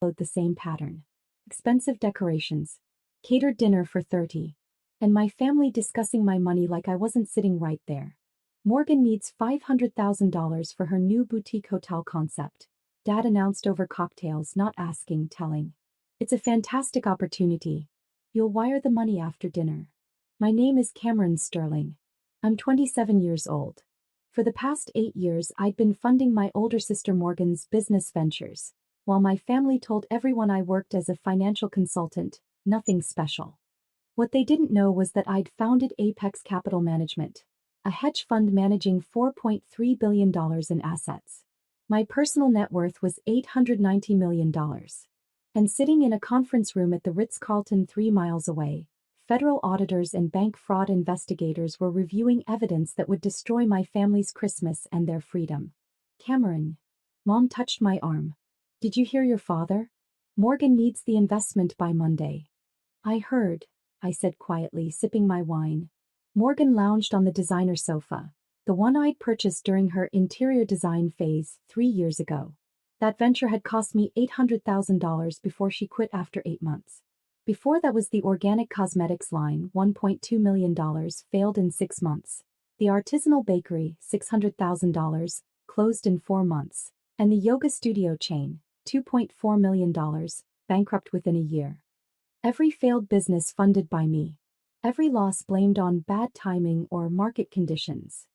followed the same pattern. Expensive decorations. Catered dinner for 30. And my family discussing my money like I wasn't sitting right there. Morgan needs $500,000 for her new boutique hotel concept. Dad announced over cocktails, not asking, telling. It's a fantastic opportunity. You'll wire the money after dinner. My name is Cameron Sterling. I'm 27 years old. For the past 8 years, I'd been funding my older sister Morgan's business ventures, while my family told everyone I worked as a financial consultant, nothing special. What they didn't know was that I'd founded Apex Capital Management, a hedge fund managing $4.3 billion in assets. My personal net worth was $890 million. And sitting in a conference room at the Ritz-Carlton 3 miles away, federal auditors and bank fraud investigators were reviewing evidence that would destroy my family's Christmas and their freedom. Cameron. Mom touched my arm. Did you hear your father? Morgan needs the investment by Monday. I heard, I said quietly, sipping my wine. Morgan lounged on the designer sofa, the one I'd purchased during her interior design phase 3 years ago. That venture had cost me $800,000 before she quit after 8 months. Before that was the organic cosmetics line, $1.2 million, failed in 6 months. The artisanal bakery, $600,000, closed in 4 months. And the yoga studio chain, $2.4 million, bankrupt within a year. Every failed business funded by me. Every loss blamed on bad timing or market conditions.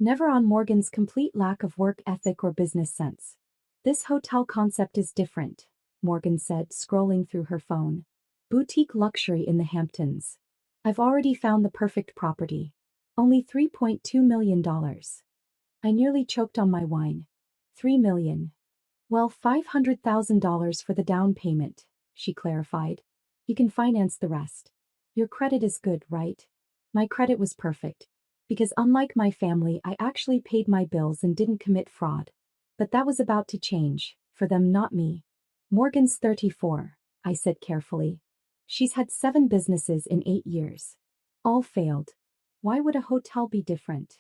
Never on Morgan's complete lack of work ethic or business sense. This hotel concept is different, Morgan said, scrolling through her phone. Boutique luxury in the Hamptons. I've already found the perfect property. Only $3.2 million. I nearly choked on my wine. $3 million. Well, $500,000 for the down payment, she clarified. You can finance the rest. Your credit is good, right? My credit was perfect. Because unlike my family, I actually paid my bills and didn't commit fraud. But that was about to change, for them, not me. Morgan's 34, I said carefully. She's had 7 businesses in 8 years. All failed. Why would a hotel be different?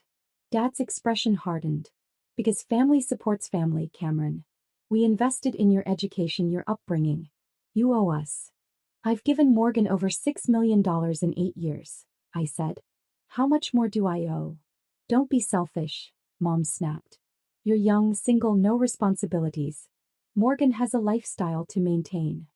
Dad's expression hardened. Because family supports family, Cameron. We invested in your education, your upbringing. You owe us. I've given Morgan over $6 million in 8 years, I said. How much more do I owe? Don't be selfish, Mom snapped. You're young, single, no responsibilities. Morgan has a lifestyle to maintain.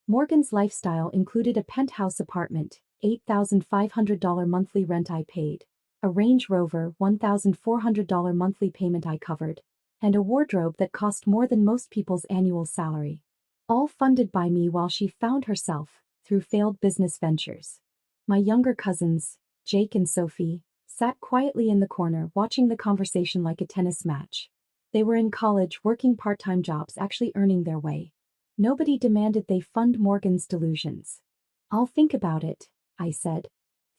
Morgan's lifestyle included a penthouse apartment, $8,500 monthly rent I paid, a Range Rover, $1,400 monthly payment I covered, and a wardrobe that cost more than most people's annual salary. All funded by me while she found herself, through failed business ventures. My younger cousins, Jake and Sophie, sat quietly in the corner watching the conversation like a tennis match. They were in college, working part-time jobs, actually earning their way. Nobody demanded they fund Morgan's delusions. I'll think about it, I said.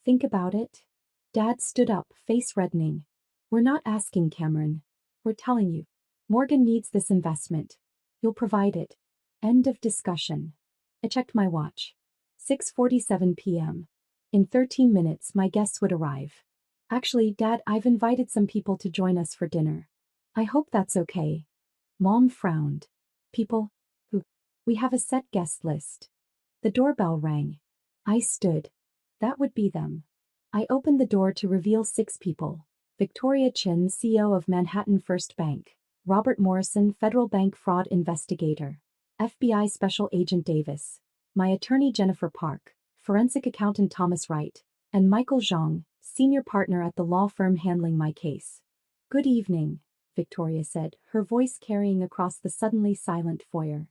Think about it? Dad stood up, face reddening. We're not asking, Cameron. We're telling you. Morgan needs this investment. You'll provide it. End of discussion. I checked my watch. 6:47 p.m. In 13 minutes, my guests would arrive. Actually, Dad, I've invited some people to join us for dinner. I hope that's okay. Mom frowned. People? Who? We have a set guest list. The doorbell rang. I stood. That would be them. I opened the door to reveal 6 people. Victoria Chin, CEO of Manhattan First Bank. Robert Morrison, Federal Bank Fraud Investigator. FBI Special Agent Davis. My attorney Jennifer Park. Forensic accountant Thomas Wright. And Michael Zhang, senior partner at the law firm handling my case. Good evening, Victoria said, her voice carrying across the suddenly silent foyer.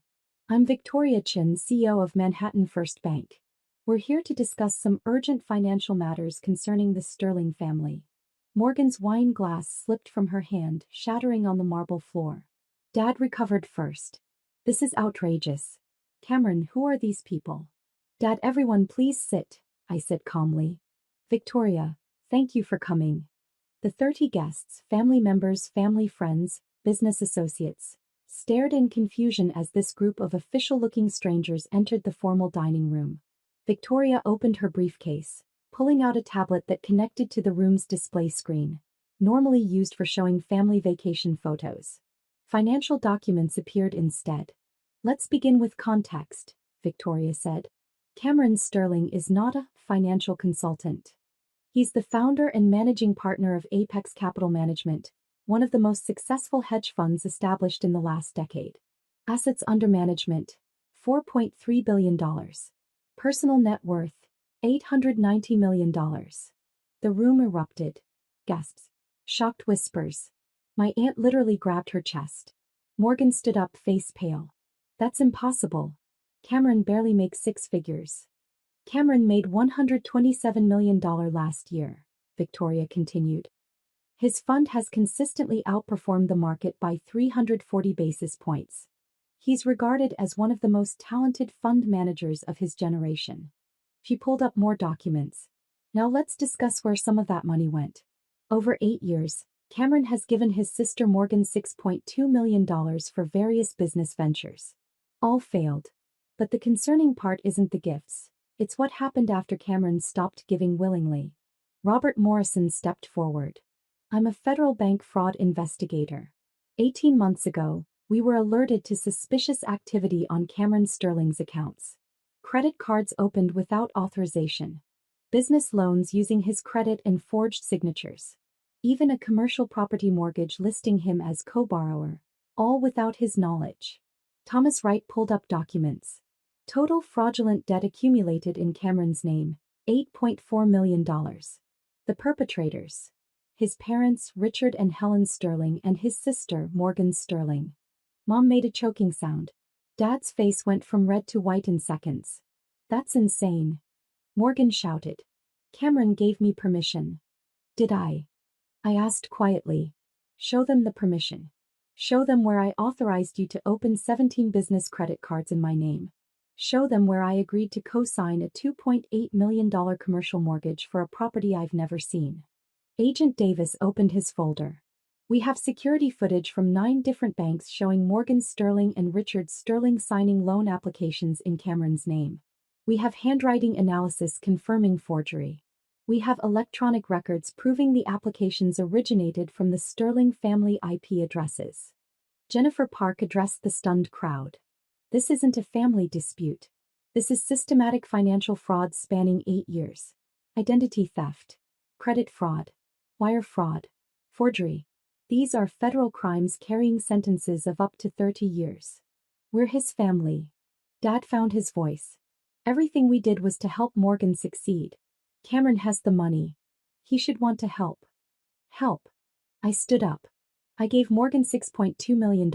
I'm Victoria Chin, CEO of Manhattan First Bank. We're here to discuss some urgent financial matters concerning the Sterling family. Morgan's wine glass slipped from her hand, shattering on the marble floor. Dad recovered first. This is outrageous. Cameron, who are these people? Dad, everyone please sit, I said calmly. Victoria, thank you for coming. The 30 guests, family members, family friends, business associates, stared in confusion as this group of official-looking strangers entered the formal dining room. Victoria opened her briefcase, pulling out a tablet that connected to the room's display screen, normally used for showing family vacation photos. Financial documents appeared instead. Let's begin with context, Victoria said. Cameron Sterling is not a financial consultant. He's the founder and managing partner of Apex Capital Management, one of the most successful hedge funds established in the last decade. Assets under management, $4.3 billion. Personal net worth, $890 million. The room erupted. Gasps. Shocked whispers. My aunt literally grabbed her chest. Morgan stood up, face pale. That's impossible. Cameron barely makes six figures. Cameron made $127 million last year, Victoria continued. His fund has consistently outperformed the market by 340 basis points. He's regarded as one of the most talented fund managers of his generation. She pulled up more documents. Now let's discuss where some of that money went. Over 8 years, Cameron has given his sister Morgan $6.2 million for various business ventures. All failed. But the concerning part isn't the gifts. It's what happened after Cameron stopped giving willingly. Robert Morrison stepped forward. I'm a federal bank fraud investigator. 18 months ago, we were alerted to suspicious activity on Cameron Sterling's accounts. Credit cards opened without authorization. Business loans using his credit and forged signatures. Even a commercial property mortgage listing him as co-borrower, all without his knowledge. Thomas Wright pulled up documents. Total fraudulent debt accumulated in Cameron's name, $8.4 million. The perpetrators. His parents, Richard and Helen Sterling, and his sister, Morgan Sterling. Mom made a choking sound. Dad's face went from red to white in seconds. That's insane. Morgan shouted. Cameron gave me permission. Did I? I asked quietly. Show them the permission. Show them where I authorized you to open 17 business credit cards in my name. Show them where I agreed to co-sign a $2.8 million commercial mortgage for a property I've never seen. Agent Davis opened his folder. We have security footage from 9 different banks showing Morgan Sterling and Richard Sterling signing loan applications in Cameron's name. We have handwriting analysis confirming forgery. We have electronic records proving the applications originated from the Sterling family IP addresses. Jennifer Park addressed the stunned crowd. This isn't a family dispute. This is systematic financial fraud spanning 8 years. Identity theft, credit fraud, wire fraud, forgery. These are federal crimes carrying sentences of up to 30 years. We're his family. Dad found his voice. Everything we did was to help Morgan succeed. Cameron has the money. He should want to help. Help. I stood up. I gave Morgan $6.2 million.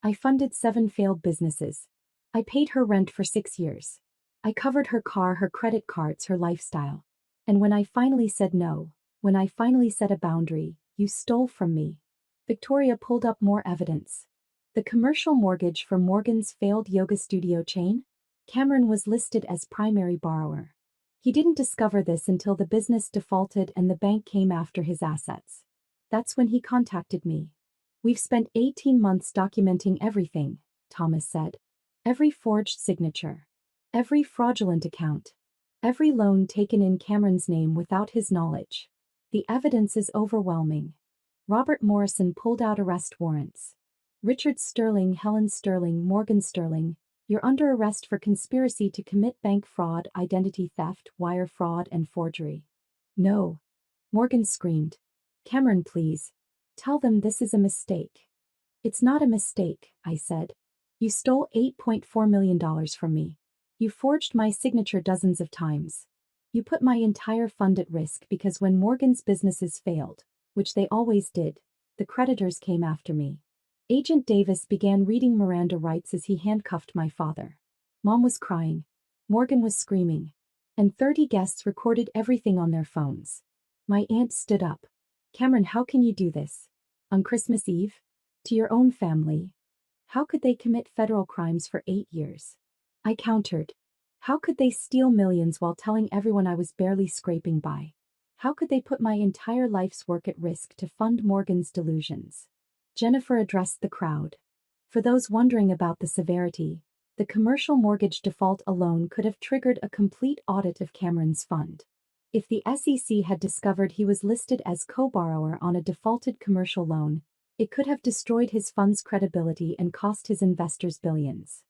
I funded 7 failed businesses. I paid her rent for 6 years. I covered her car, her credit cards, her lifestyle. And when I finally said no, when I finally set a boundary, you stole from me. Victoria pulled up more evidence. The commercial mortgage for Morgan's failed yoga studio chain? Cameron was listed as primary borrower. He didn't discover this until the business defaulted and the bank came after his assets. That's when he contacted me. We've spent 18 months documenting everything, Thomas said. Every forged signature. Every fraudulent account. Every loan taken in Cameron's name without his knowledge. The evidence is overwhelming. Robert Morrison pulled out arrest warrants. Richard Sterling, Helen Sterling, Morgan Sterling, you're under arrest for conspiracy to commit bank fraud, identity theft, wire fraud, and forgery. No. Morgan screamed. Cameron, please. Tell them this is a mistake. It's not a mistake, I said. You stole $8.4 million from me. You forged my signature dozens of times. You put my entire fund at risk because when Morgan's businesses failed, which they always did, the creditors came after me. Agent Davis began reading Miranda rights as he handcuffed my father. Mom was crying. Morgan was screaming. And 30 guests recorded everything on their phones. My aunt stood up. Cameron, how can you do this? On Christmas Eve? To your own family? How could they commit federal crimes for 8 years? I countered. How could they steal millions while telling everyone I was barely scraping by? How could they put my entire life's work at risk to fund Morgan's delusions? Jennifer addressed the crowd. For those wondering about the severity, the commercial mortgage default alone could have triggered a complete audit of Cameron's fund. If the SEC had discovered he was listed as co-borrower on a defaulted commercial loan, It could have destroyed his fund's credibility and cost his investors billions.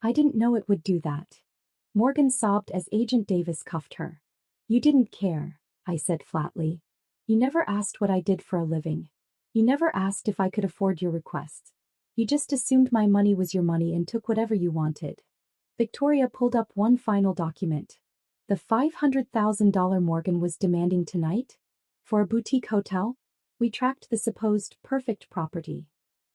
I didn't know it would do that. Morgan sobbed as Agent Davis cuffed her. You didn't care, I said flatly. You never asked what I did for a living. You never asked if I could afford your requests. You just assumed my money was your money and took whatever you wanted. Victoria pulled up one final document. The $500,000 Morgan was demanding tonight? For a boutique hotel? We tracked the supposed perfect property.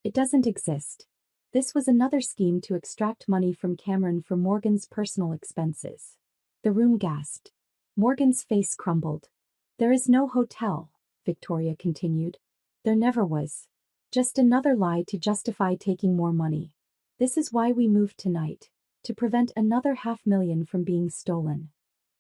It doesn't exist. This was another scheme to extract money from Cameron for Morgan's personal expenses. The room gasped. Morgan's face crumbled. There is no hotel, Victoria continued. There never was. Just another lie to justify taking more money. This is why we moved tonight, to prevent another $500,000 from being stolen.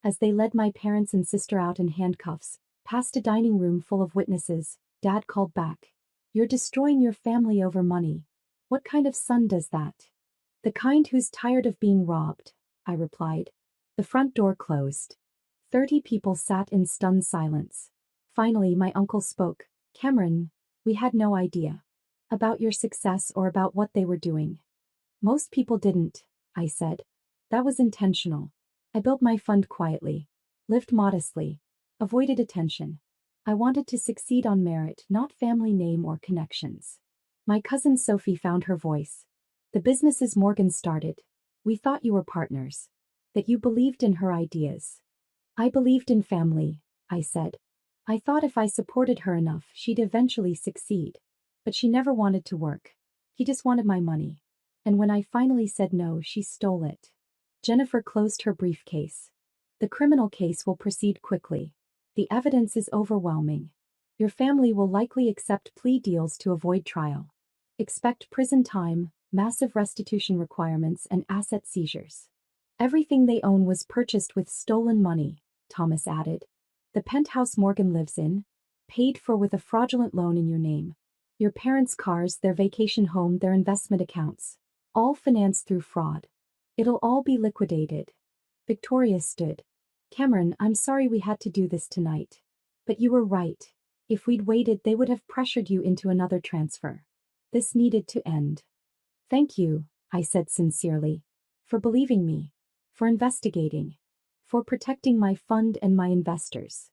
As they led my parents and sister out in handcuffs, past a dining room full of witnesses, Dad called back. You're destroying your family over money. What kind of son does that? The kind who's tired of being robbed, I replied. The front door closed. 30 people sat in stunned silence. Finally, my uncle spoke. Cameron, we had no idea about your success or about what they were doing. Most people didn't, I said. That was intentional. I built my fund quietly, lived modestly, avoided attention. I wanted to succeed on merit, not family name or connections. My cousin Sophie found her voice. The businesses Morgan started. We thought you were partners. That you believed in her ideas. I believed in family, I said. I thought if I supported her enough, she'd eventually succeed. But she never wanted to work. He just wanted my money. And when I finally said no, she stole it. Jennifer closed her briefcase. The criminal case will proceed quickly. The evidence is overwhelming. Your family will likely accept plea deals to avoid trial. Expect prison time, massive restitution requirements, and asset seizures. Everything they own was purchased with stolen money, Thomas added. The penthouse Morgan lives in, paid for with a fraudulent loan in your name. Your parents' cars, their vacation home, their investment accounts. All financed through fraud. It'll all be liquidated. Victoria stood. Cameron, I'm sorry we had to do this tonight. But you were right. If we'd waited, they would have pressured you into another transfer. This needed to end. Thank you, I said sincerely. For believing me. For investigating. For protecting my fund and my investors.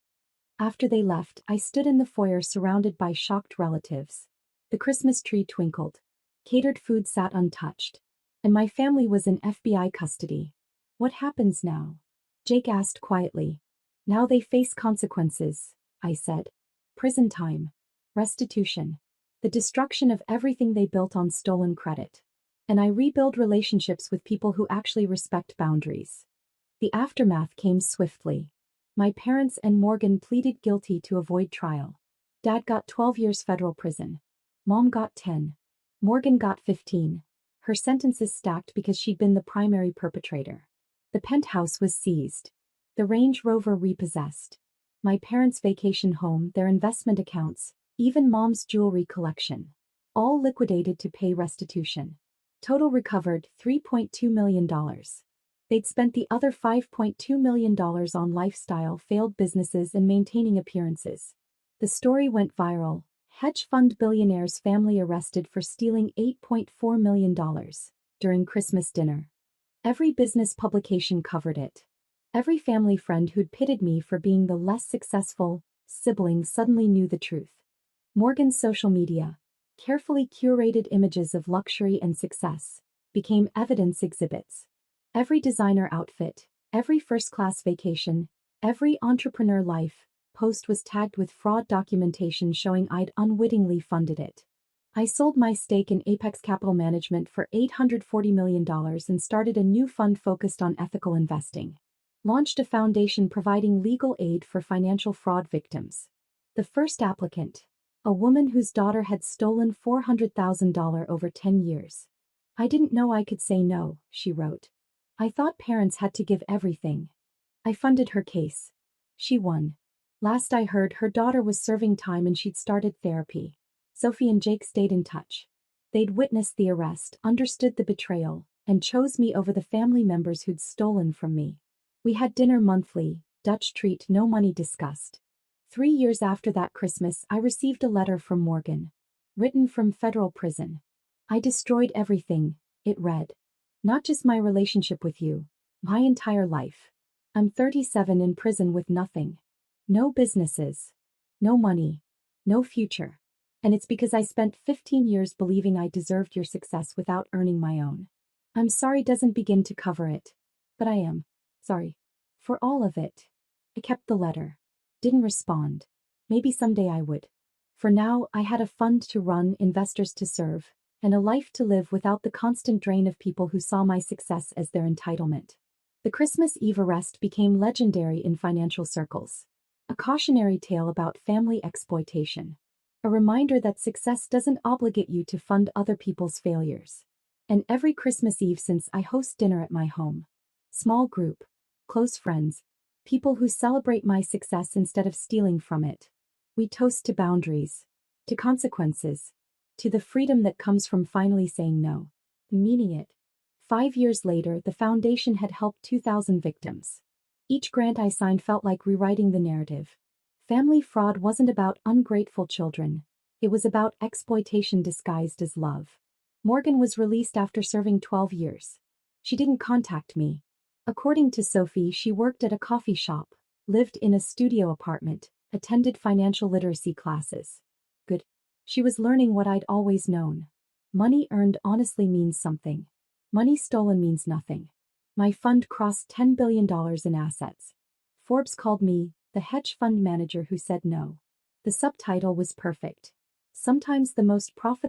After they left, I stood in the foyer surrounded by shocked relatives. The Christmas tree twinkled. Catered food sat untouched. And my family was in FBI custody. What happens now? Jake asked quietly. Now they face consequences, I said. Prison time. Restitution. The destruction of everything they built on stolen credit. And I rebuild relationships with people who actually respect boundaries. The aftermath came swiftly. My parents and Morgan pleaded guilty to avoid trial. Dad got 12 years federal prison. Mom got 10. Morgan got 15. Her sentences stacked because she'd been the primary perpetrator. The penthouse was seized. The Range Rover repossessed. My parents' vacation home, their investment accounts, even Mom's jewelry collection. All liquidated to pay restitution. Total recovered $3.2 million. They'd spent the other $5.2 million on lifestyle, failed businesses, and maintaining appearances. The story went viral. Hedge fund billionaire's family arrested for stealing $8.4 million during Christmas dinner. Every business publication covered it. Every family friend who'd pitted me for being the less successful sibling suddenly knew the truth. Morgan's social media, carefully curated images of luxury and success, became evidence exhibits. Every designer outfit, every first-class vacation, every entrepreneur life post was tagged with fraud documentation showing I'd unwittingly funded it. I sold my stake in Apex Capital Management for $840 million and started a new fund focused on ethical investing. Launched a foundation providing legal aid for financial fraud victims. The first applicant, a woman whose daughter had stolen $400,000 over 10 years. I didn't know I could say no, she wrote. I thought parents had to give everything. I funded her case. She won. Last I heard, her daughter was serving time and she'd started therapy. Sophie and Jake stayed in touch. They'd witnessed the arrest, understood the betrayal, and chose me over the family members who'd stolen from me. We had dinner monthly, Dutch treat, no money discussed. 3 years after that Christmas, I received a letter from Morgan. Written from federal prison. I destroyed everything, it read. Not just my relationship with you, my entire life. I'm 37 in prison with nothing. No businesses. No money. No future. And it's because I spent 15 years believing I deserved your success without earning my own. I'm sorry doesn't begin to cover it. But I am. Sorry. For all of it. I kept the letter. Didn't respond. Maybe someday I would. For now, I had a fund to run, investors to serve, and a life to live without the constant drain of people who saw my success as their entitlement. The Christmas Eve arrest became legendary in financial circles. A cautionary tale about family exploitation. A reminder that success doesn't obligate you to fund other people's failures. And every Christmas Eve since, I host dinner at my home. Small group. Close friends. People who celebrate my success instead of stealing from it. We toast to boundaries. To consequences. To the freedom that comes from finally saying no. Meaning it. 5 years later, the foundation had helped 2,000 victims. Each grant I signed felt like rewriting the narrative. Family fraud wasn't about ungrateful children. It was about exploitation disguised as love. Morgan was released after serving 12 years. She didn't contact me. According to Sophie, she worked at a coffee shop, lived in a studio apartment, attended financial literacy classes. Good. She was learning what I'd always known. Money earned honestly means something. Money stolen means nothing. My fund crossed $10 billion in assets. Forbes called me the hedge fund manager who said no. The subtitle was perfect. Sometimes the most profitable